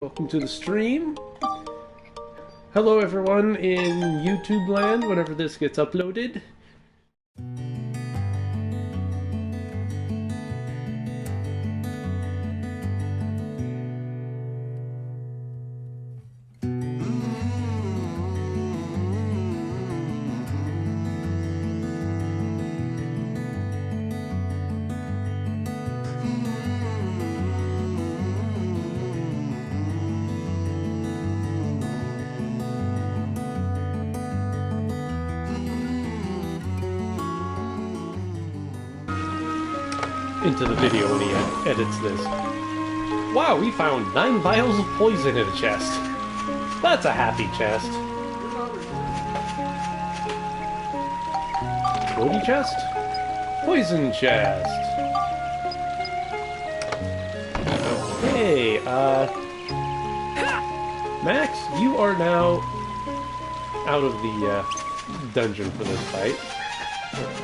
Welcome to the stream. Hello everyone in YouTube land whenever this gets uploaded. Into the video when he edits this. Wow, we found 9 vials of poison in a chest. That's a happy chest. Woody chest? Poison chest. Okay, Max, you are now out of the dungeon for this fight.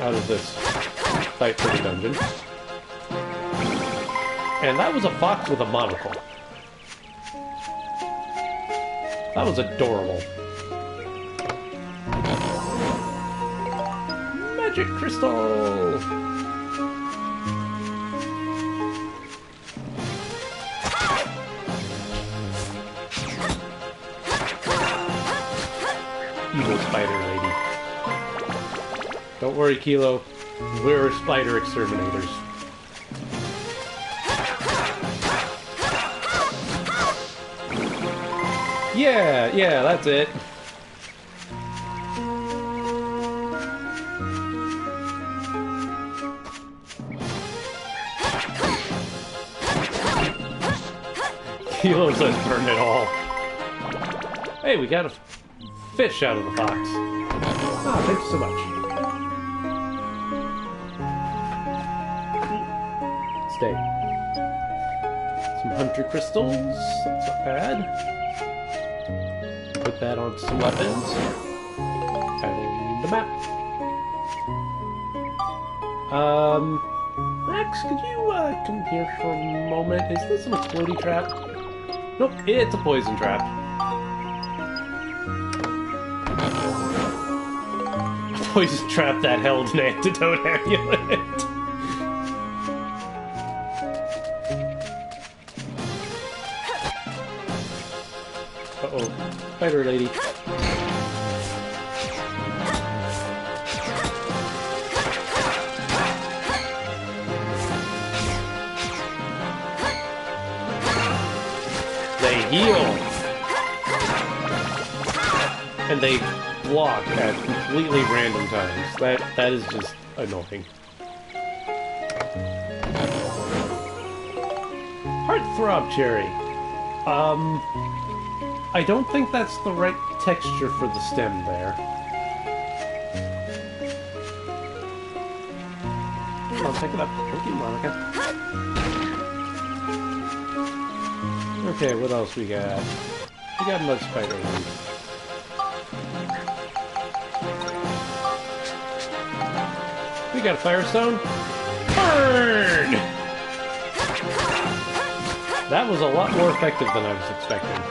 Out of this fight for the dungeon. And that was a fox with a monocle. That was adorable. Magic crystal! Evil Spider Lady. Don't worry, Kilo. We're spider exterminators. Yeah, that's it. Kilo says burn it all. Hey, we got a fish out of the box. Ah, thank you so much. Stay. Some hunter crystals. That's not bad. Put that on some weapons. And the map. Max, could you come here for a moment? Is this an explodey trap? Nope, it's a poison trap. A poison trap that held an antidote amulet. Uh-oh. Spider Lady. They heal! And they block at completely random times. That is just annoying. Heartthrob Cherry. I don't think that's the right texture for the stem there. I'll pick it up. Thank you, Monica. Okay, what else we got? We got Mud Spider Lady. We got a Firestone. Burn! That was a lot more effective than I was expecting.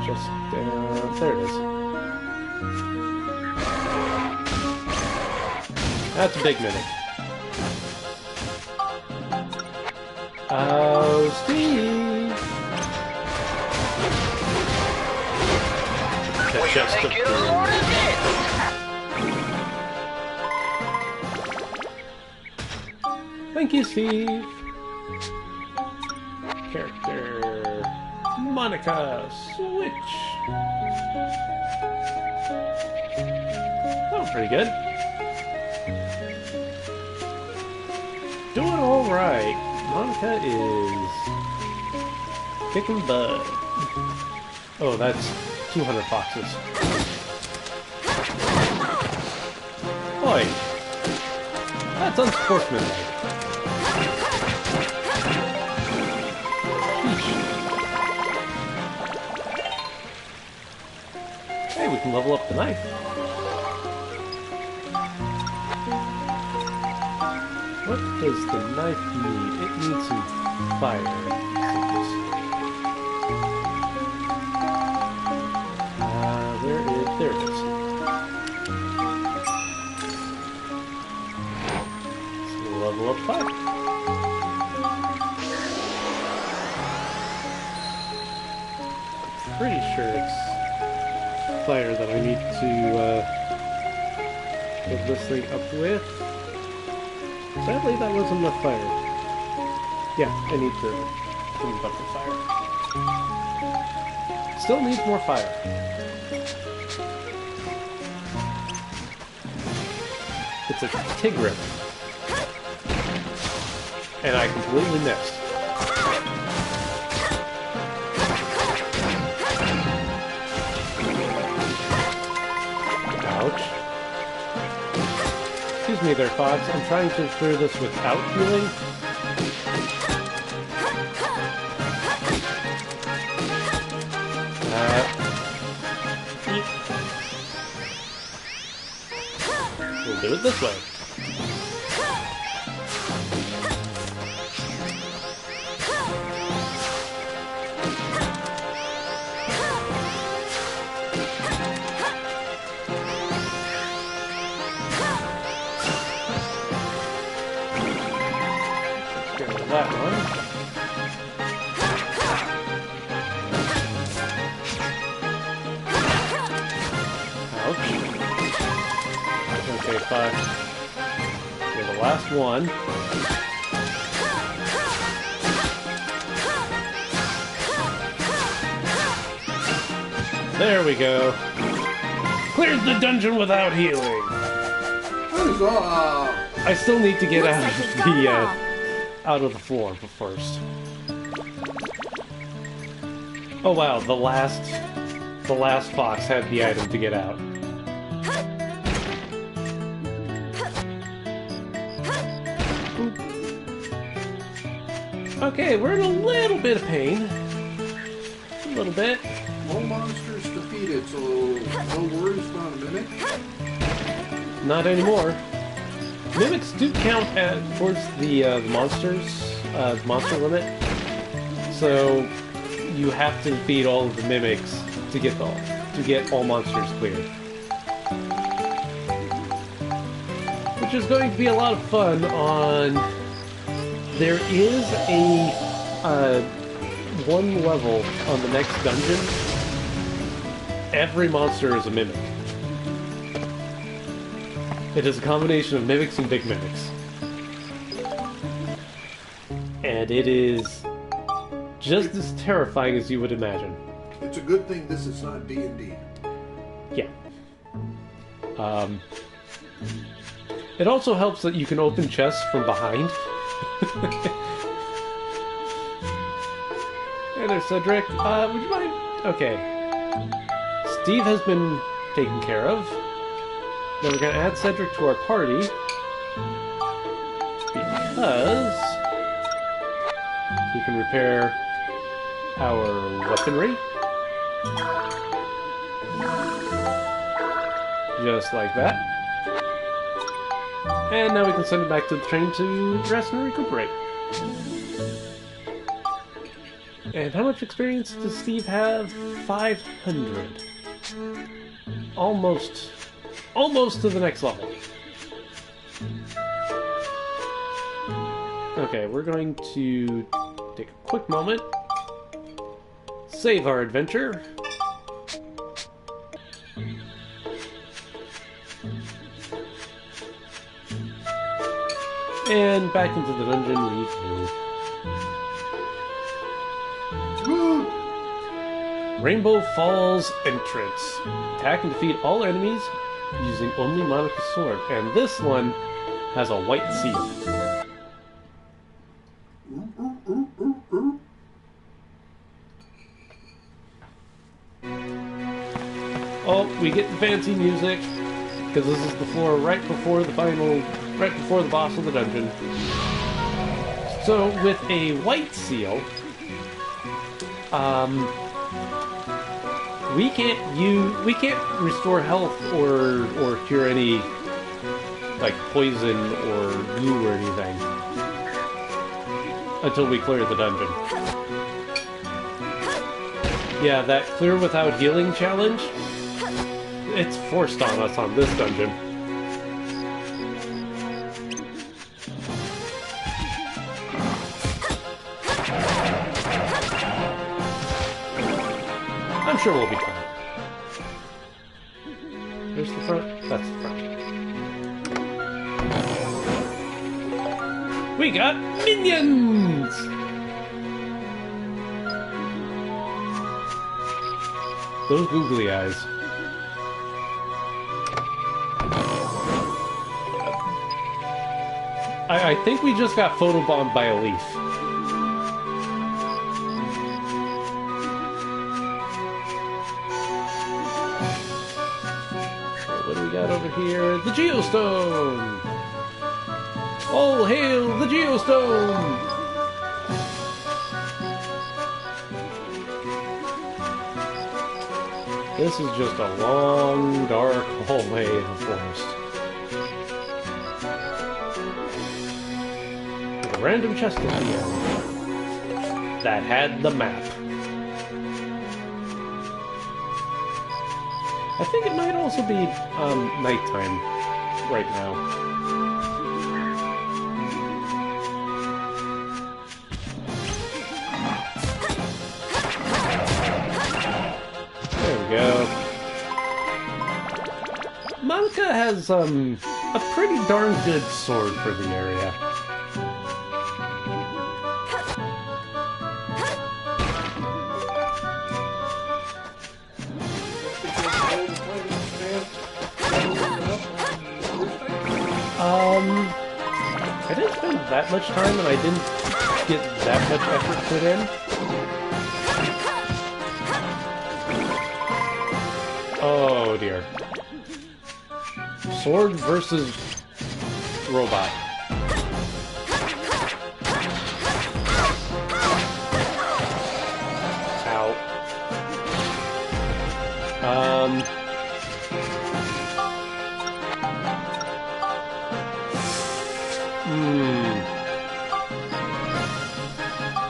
Just, there it is. That's a big minute. Oh, Steve! That's just a Thank you, Steve. Character. Monica, switch. Oh, pretty good. Doing all right. Monica is kicking butt. Oh, that's 200 foxes. Oi, that's unsportsmanlike. Hey, we can level up the knife. What does the knife need? It needs some fire. There it is. Let's level up fire. Pretty sure it's fire that I need to fill this thing up with. Sadly, that wasn't enough fire. Yeah, I need to fill it up with fire. Still needs more fire. It's a Tigris. And I completely missed. Ouch. Excuse me there, Fox. I'm trying to clear this without healing. We'll do it this way. That one. Ouch. Okay, fine. Okay, the last one. There we go. Cleared the dungeon without healing. I still need to get out of the floor first. Oh wow, the last fox had the item to get out. Okay, we're in a little bit of pain. A little bit. All monsters defeated, so no worries about a mimic? Not anymore. Mimics do count towards the monsters, monster limit. So you have to defeat all of the mimics to get all monsters cleared. Which is going to be a lot of fun on... There is a one level on the next dungeon. Every monster is a mimic. It is a combination of mimics and big mimics. And it is just as terrifying as you would imagine. It's a good thing this is not D&D. Yeah. It also helps that you can open chests from behind. Hey there, Cedric. Would you mind? Okay. Steve has been taken care of. Now we're going to add Cedric to our party. Because we can repair our weaponry. Just like that. And now we can send it back to the train to rest and recuperate. And how much experience does Steve have? 500. Almost to the next level. Okay, we're going to take a quick moment. Save our adventure. And back into the dungeon we go. Rainbow Falls entrance. Attack and defeat all enemies using only Monica's sword. And this one has a white seal. Oh, we get the fancy music, because this is the floor right before the boss of the dungeon. So, with a white seal, we can't restore health or cure any like poison or goo or anything until we clear the dungeon. Yeah, that clear without healing challenge, it's forced on us on this dungeon. I'm sure we'll be fine. There's the front. That's the front. We got minions! Those googly eyes. I think we just got photobombed by a leaf. Okay, what do we got over here? The Geostone! All hail the Geostone! This is just a long, dark hallway in the forest. With a random chest at the end that had the map. I think it might also be nighttime right now. Go. Monica has a pretty darn good sword for the area. I didn't spend that much time and I didn't get that much effort put in. Oh dear. Sword versus robot. Ow.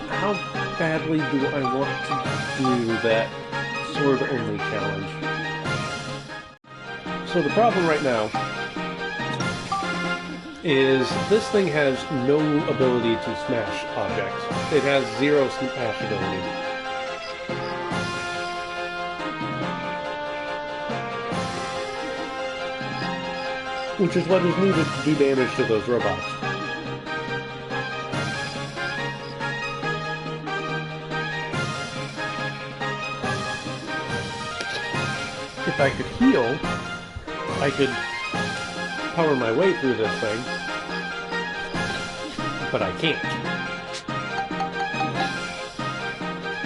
How badly do I want to do that sword-only challenge? So the problem right now is this thing has no ability to smash objects. It has 0 smash ability. Which is what is needed to do damage to those robots. If I could heal, I could power my way through this thing, but I can't.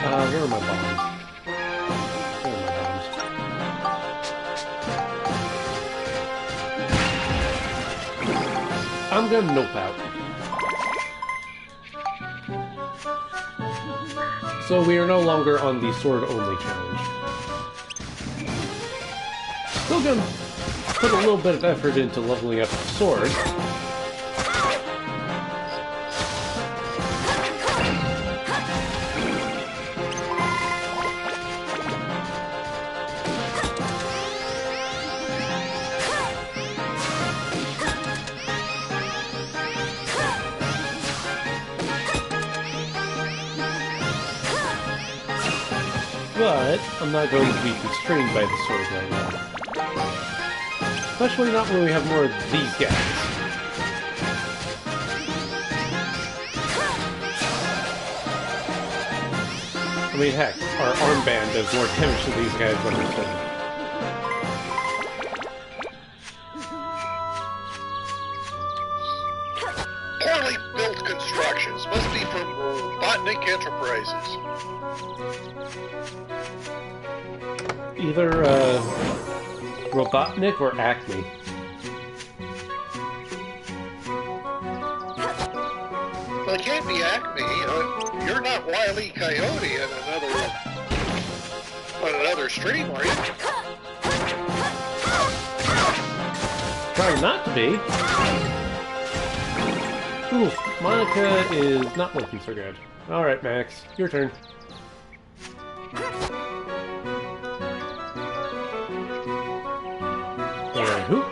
Where are my bombs? Where are my bombs? I'm gonna nope out. So we are no longer on the sword-only challenge. Still gonna put a little bit of effort into leveling up the sword. But I'm not going to be constrained by the sword right now. Especially not when we have more of these guys. I mean, heck, our armband does more damage to these guys than our sword. Poorly built constructions must be from Robotnik Enterprises. Either, Robotnik or Acme. Well, it can't be Acme. You're not Wile E. Coyote on another stream, are you? trying not to be. Oof, Monica is not looking so good. Alright, Max, your turn. And hoop.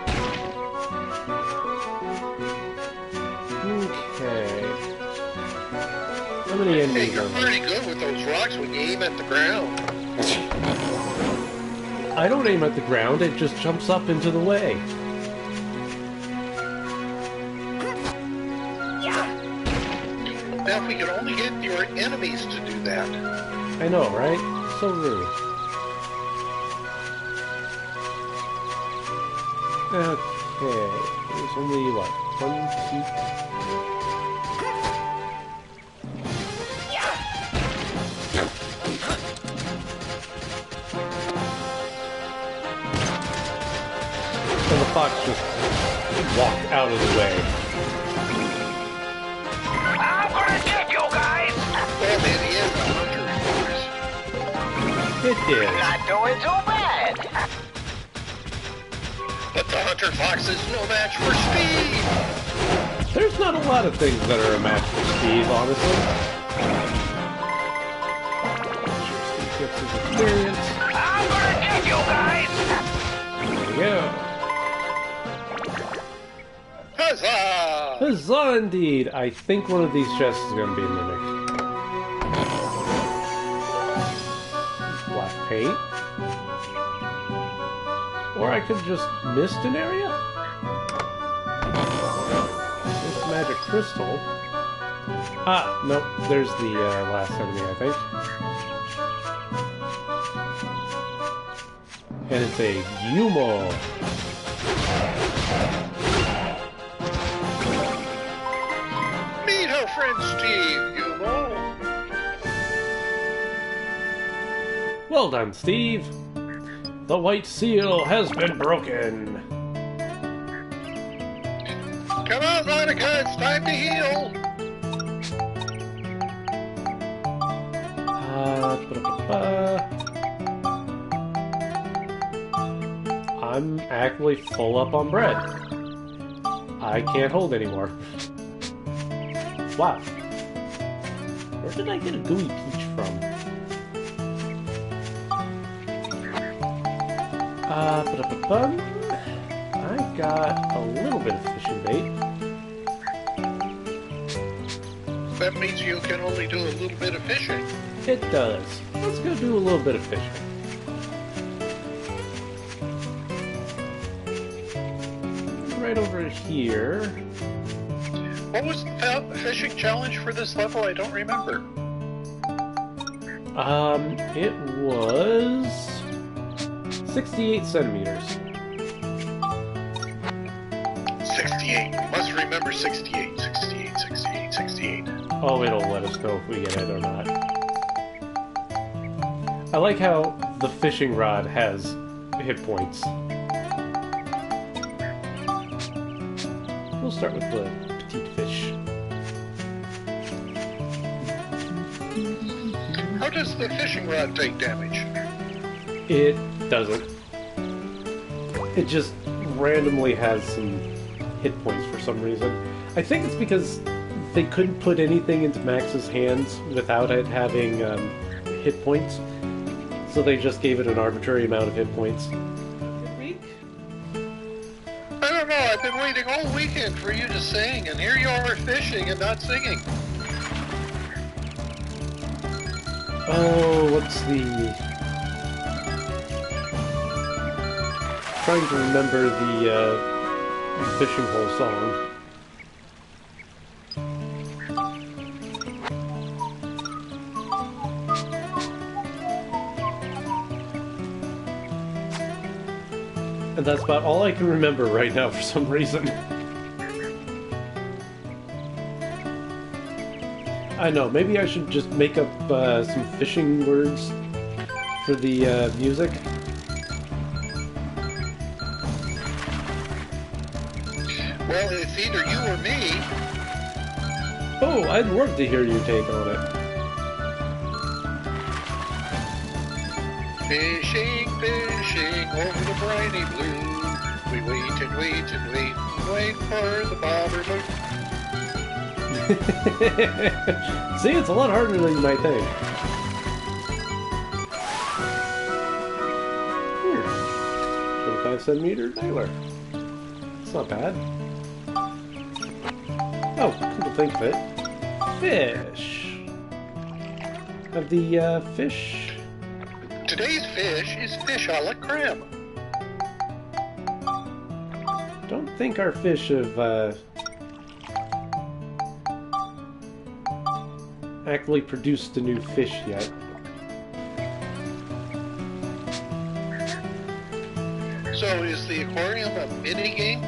Okay. How many Hey, enemies you're are there? pretty good with those rocks when you aim at the ground. I don't aim at the ground, it just jumps up into the way. Now, if we could only get your enemies to do that. I know, right? So rude. Okay. There's only, what? 1, 2... And the fox just walked out of the way. I'm gonna get you guys! Well, in the end, the hunter It did. Not doing too bad! But the hunter fox is no match for speed! There's not a lot of things that are a match for Steve, honestly. Sure, Steve gets his experience. I'm gonna get you guys! There we go. Huzzah! Huzzah indeed! I think one of these chests is going to be a mimic. Black paint. Or I could just mist an area? Mist magic crystal. Ah, nope. There's the last enemy, I think. And it's a Yumo. Meet our friend Steve, you know. Well done, Steve. The white seal has been broken. Come on, Monica, it's time to heal. I'm actually full up on bread. I can't hold anymore. Wow. Where did I get a gooey peach from? I got a little bit of fishing bait. That means you can only do a little bit of fishing. It does. Let's go do a little bit of fishing. Right over here. What was the fishing challenge for this level? I don't remember. It was 68 centimeters. 68. Must remember 68. 68, 68, 68. Oh, it'll let us know if we get it or not. I like how the fishing rod has hit points. We'll start with the petite fish. How does the fishing rod take damage? It doesn't. It just randomly has some hit points for some reason. I think it's because they couldn't put anything into Max's hands without it having hit points. So they just gave it an arbitrary amount of hit points. Good week? I don't know, I've been waiting all weekend for you to sing, and here you are fishing and not singing. Oh, what's the... Trying to remember the fishing hole song. And that's about all I can remember right now for some reason. I know, maybe I should just make up some fishing words for the music. Well, it's either you or me. Oh, I'd love to hear your take on it. Fishing, fishing over the briny blue. We wait and wait and wait and wait for the bobber boat. See, it's a lot harder than you might think. 25-centimeter dialer. It's not bad. Oh, come to think of it. Fish. Of the, fish... Today's fish is fish a la creme. Don't think our fish have, actually produced a new fish yet. So is the aquarium a mini game?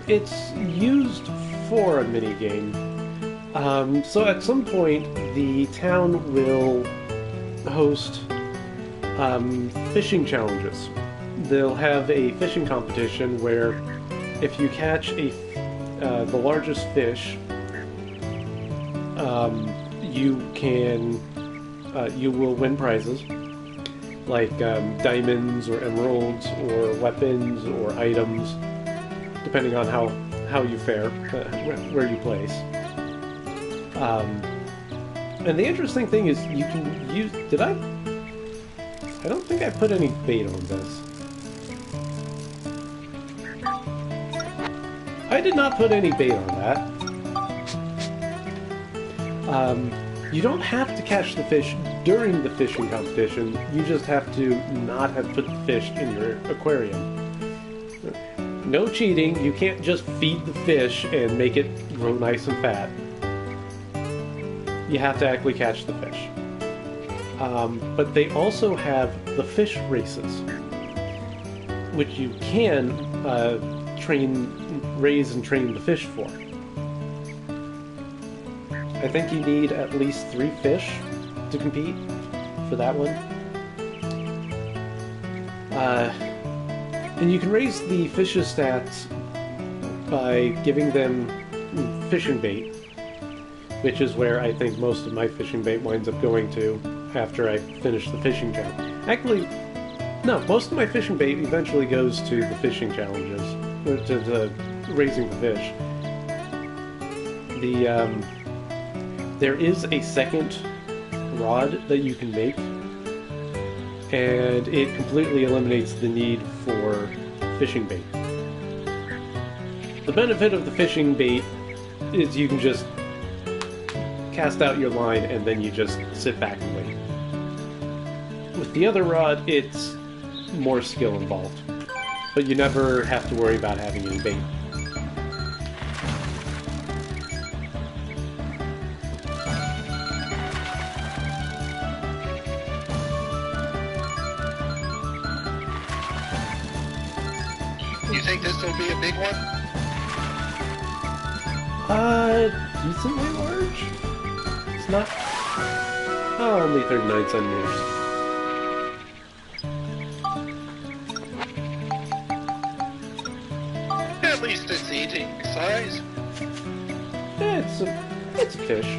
It's used for a minigame. So at some point, the town will host, fishing challenges. They'll have a fishing competition where if you catch the largest fish, you will win prizes like diamonds or emeralds or weapons or items, depending on how you fare, where you place. And the interesting thing is you can use... I don't think I put any bait on this. I did not put any bait on that. You don't have to catch the fish during the fishing competition, you just have to not have put the fish in your aquarium. No cheating, you can't just feed the fish and make it grow nice and fat. You have to actually catch the fish. But they also have the fish races, which you can raise and train the fish for. I think you need at least 3 fish to compete for that one. And you can raise the fish's stats by giving them fishing bait, which is where I think most of my fishing bait winds up going to after I finish the fishing challenge. Actually, no, most of my fishing bait eventually goes to the fishing challenges, or to the raising the fish. There is a second rod that you can make, and it completely eliminates the need for fishing bait. The benefit of the fishing bait is you can just cast out your line and then you just sit back and wait. With the other rod, it's more skill involved, but you never have to worry about having any bait. You think this will be a big one? Decently large? It's not... Oh, only 39 centimeters. At least it's eating size. Yeah, it's a fish.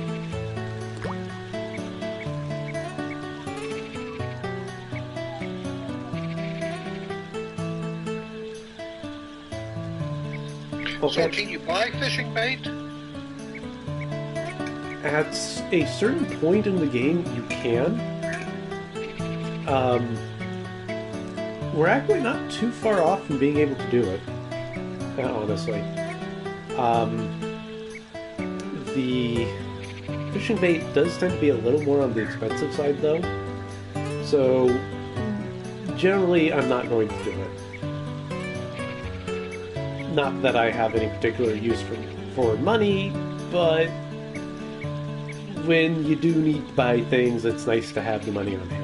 So can you buy fishing bait? At a certain point in the game, you can. We're actually not too far off from being able to do it, honestly. The fishing bait does tend to be a little more on the expensive side, though. So, generally, I'm not going to do it. Not that I have any particular use for money, but when you do need to buy things, it's nice to have the money on hand.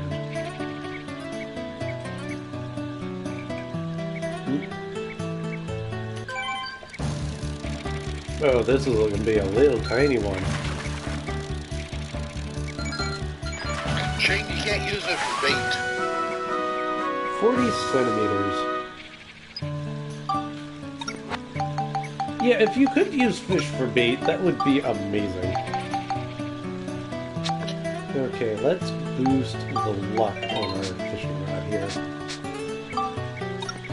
Oh, this is going to be a little tiny one. Shane, you can't use it for bait. 40 centimeters. Yeah, if you could use fish for bait, that would be amazing. Okay, let's boost the luck on our fishing rod here.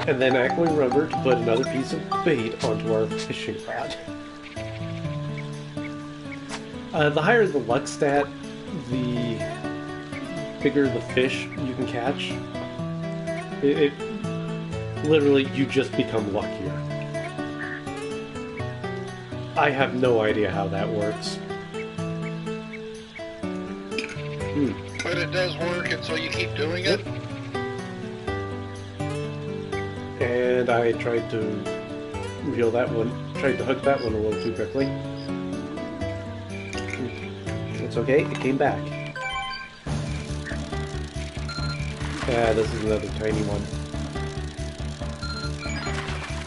And then Ackling remembered to put another piece of bait onto our fishing rod. The higher the luck stat, the bigger the fish you can catch. It literally, you just become luckier. I have no idea how that works. But it does work, and so you keep doing it? And I tried to reel that one, tried to hook that one a little too quickly. It's okay, it came back. Yeah, this is another tiny one.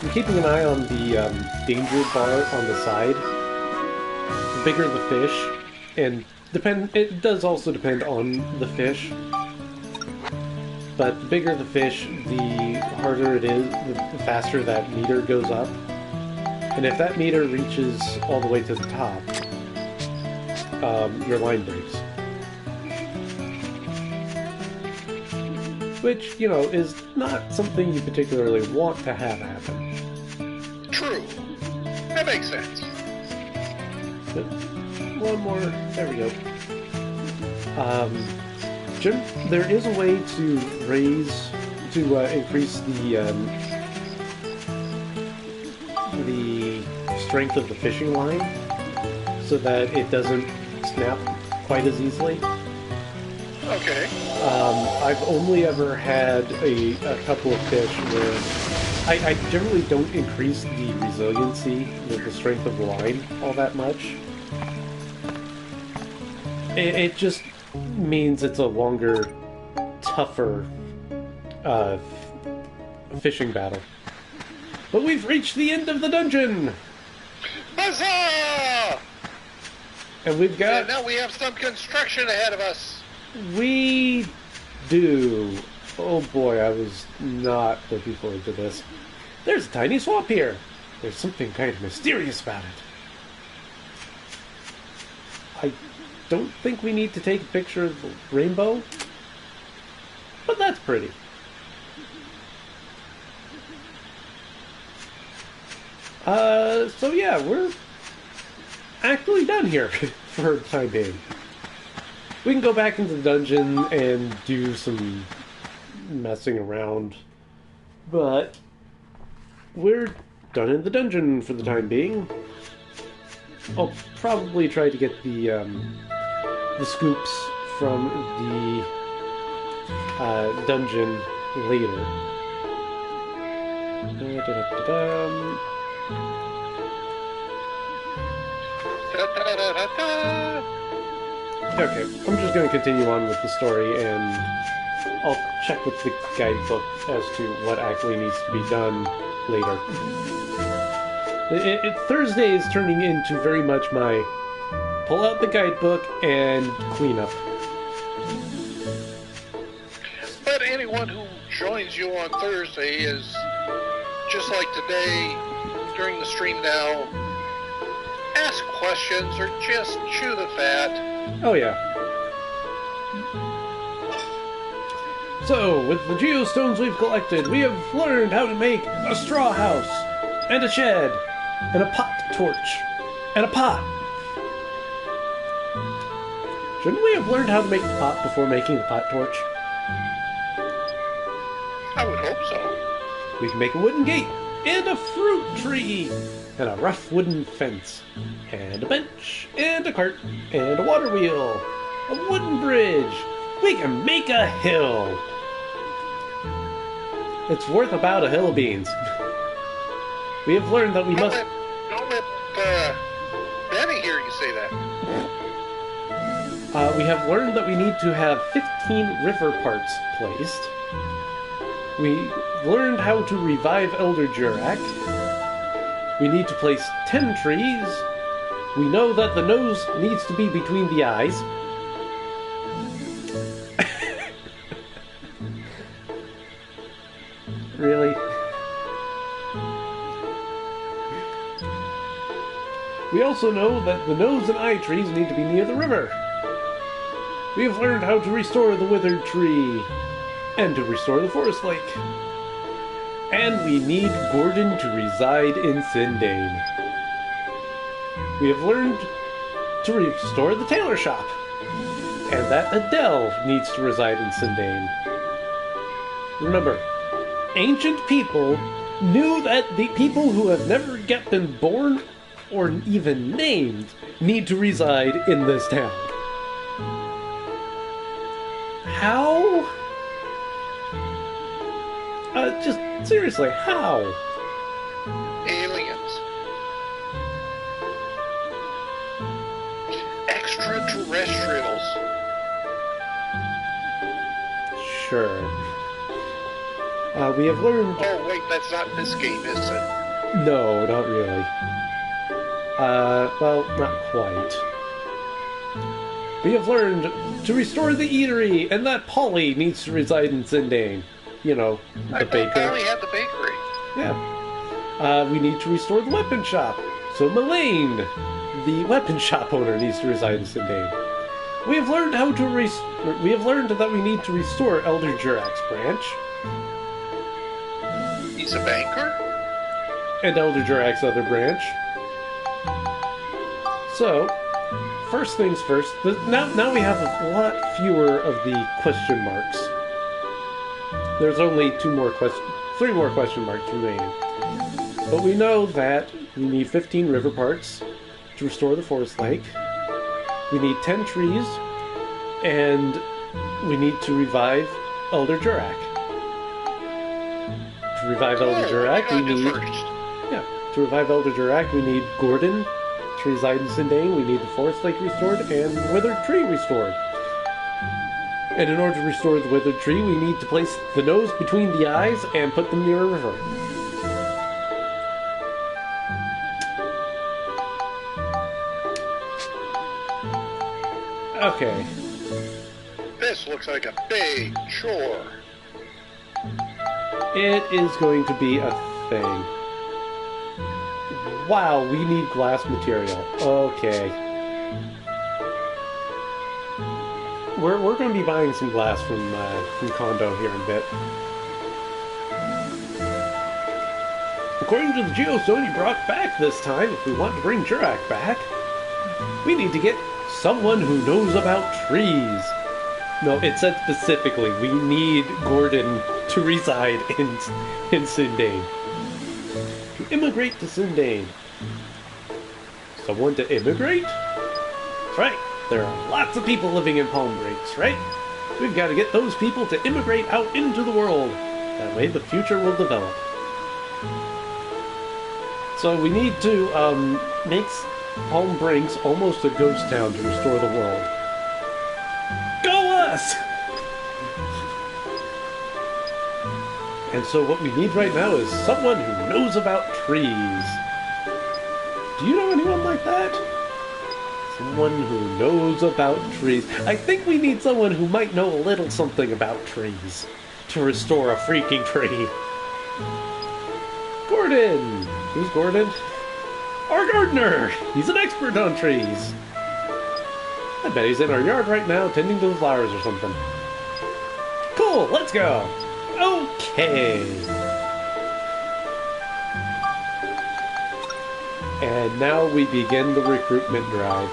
I'm keeping an eye on the danger bar on the side. The bigger the fish, and it does also depend on the fish. But the bigger the fish, the harder it is, the faster that meter goes up. And if that meter reaches all the way to the top, your line breaks. Which, you know, is not something you particularly want to have happen. True. That makes sense. But one more. There we go. Jim, there is a way to increase the strength of the fishing line so that it doesn't snap quite as easily. Okay. I've only ever had a couple of fish where I generally don't increase the resiliency, the strength of the line all that much. It just means it's a longer, tougher fishing battle. But we've reached the end of the dungeon! Huzzah! And we've got... Yeah, now we have some construction ahead of us. We do. Oh boy, I was not looking forward to this. There's a tiny swamp here. There's something kind of mysterious about it. I don't think we need to take a picture of the rainbow, but that's pretty. So yeah, we're actually done here for the time being. We can go back into the dungeon and do some messing around, but we're done in the dungeon for the time being. I'll probably try to get the scoops from the dungeon later. Okay, I'm just going to continue on with the story, and I'll check with the guidebook as to what actually needs to be done later. Thursday is turning into very much my pull out the guidebook and clean up. But anyone who joins you on Thursday is, just like today, during the stream now, ask questions or just chew the fat. Oh yeah. So, with the geostones we've collected, we have learned how to make a straw house, and a shed, and a pot torch, and a pot. Shouldn't we have learned how to make the pot before making the pot torch? I would hope so. We can make a wooden gate, and a fruit tree, and a rough wooden fence, and a bench, and a cart, and a water wheel, a wooden bridge. We can make a hill. It's worth about a hill of beans. We have learned that we must... Don't let Benny hear you say that. We have learned that we need to have 15 river parts placed. We learned how to revive Elder Jurak. We need to place 10 trees. We know that the nose needs to be between the eyes. Really? We also know that the nose and eye trees need to be near the river. We have learned how to restore the withered tree, and to restore the forest lake. And we need Gordon to reside in Sindane. We have learned to restore the tailor shop. And that Adele needs to reside in Sindane. Remember, ancient people knew that the people who have never yet been born or even named need to reside in this town. How? Just seriously, how? Aliens. Extraterrestrials. Sure. We have learned... Oh, wait, that's not this game, is it? No, not really. Well, not quite. We have learned to restore the eatery, and that Polly needs to reside in Sindane. You know, the baker. I only had the bakery. Yeah. We need to restore the weapon shop. So Melaine, the weapon shop owner, needs to reside in Sindane. We have learned how to we have learned that we need to restore Elder Jurac's branch. He's a banker? And Elder Jurac's other branch. So, first things first, now we have a lot fewer of the question marks. There's only three more question marks remaining. But we know that we need 15 river parts to restore the forest lake. We need 10 trees, and we need to revive Elder Jurac. To revive Elder Jurac, we need... Yeah, to revive Elder Jurac, we need Gordon to reside in Sindane, we need the forest lake restored, and the withered tree restored. And in order to restore the withered tree, we need to place the nose between the eyes and put them near a river. Okay. This looks like a big chore. It is going to be a thing. Wow, we need glass material. Okay. We're going to be buying some glass from Condo here in a bit. According to the geostone you brought back this time, if we want to bring Jurac back, we need to get someone who knows about trees. No, it said specifically, we need Gordon to reside in Sindane. To immigrate to Sindane. Someone to immigrate? That's right. There are lots of people living in Palm Breaks, right? We've got to get those people to immigrate out into the world. That way the future will develop. So we need to make Palm Breaks almost a ghost town to restore the world. Go us! And so what we need right now is someone who knows about trees. Do you know anyone like that? Someone who knows about trees. I think we need someone who might know a little something about trees to restore a freaking tree. Gordon! Who's Gordon? Our gardener! He's an expert on trees. I bet he's in our yard right now tending to the flowers or something. Cool, let's go! Okay! And now we begin the recruitment drive.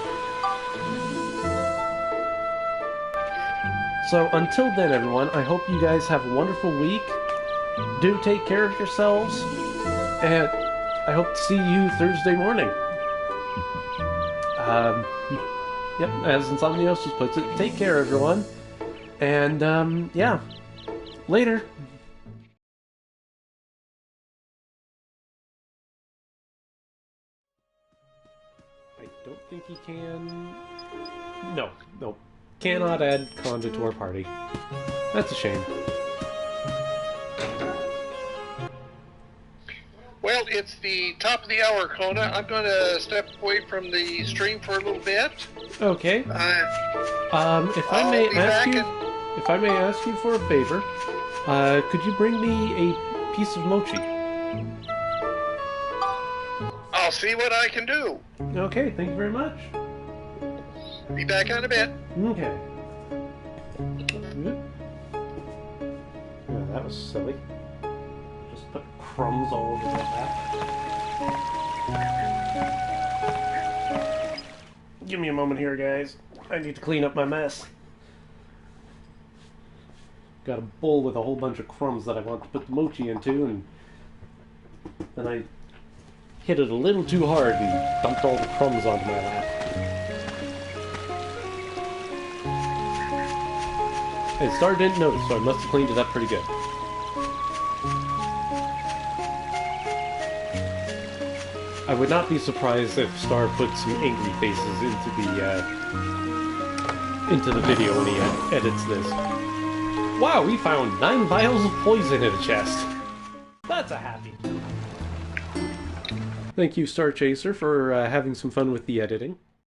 So until then, everyone, I hope you guys have a wonderful week. Do take care of yourselves, and I hope to see you Thursday morning. Yep, as Insomniosis puts it, take care, everyone. And, yeah. Later. I don't think he can... No. Cannot add Conda to our party. That's a shame. Well, it's the top of the hour, Cona. I'm going to step away from the stream for a little bit. Okay. If I may ask you for a favor, could you bring me a piece of mochi? I'll see what I can do. Okay, thank you very much. Be back in a bit. Okay. Yeah, that was silly. Just put crumbs all over my lap. Give me a moment here, guys. I need to clean up my mess. Got a bowl with a whole bunch of crumbs that I want to put the mochi into, and then I hit it a little too hard and dumped all the crumbs onto my lap. And Star didn't notice, so I must have cleaned it up pretty good. I would not be surprised if Star put some angry faces into the video when he edits this. Wow, we found 9 vials of poison in a chest. That's a happy. Thank you, Star Chaser, for having some fun with the editing.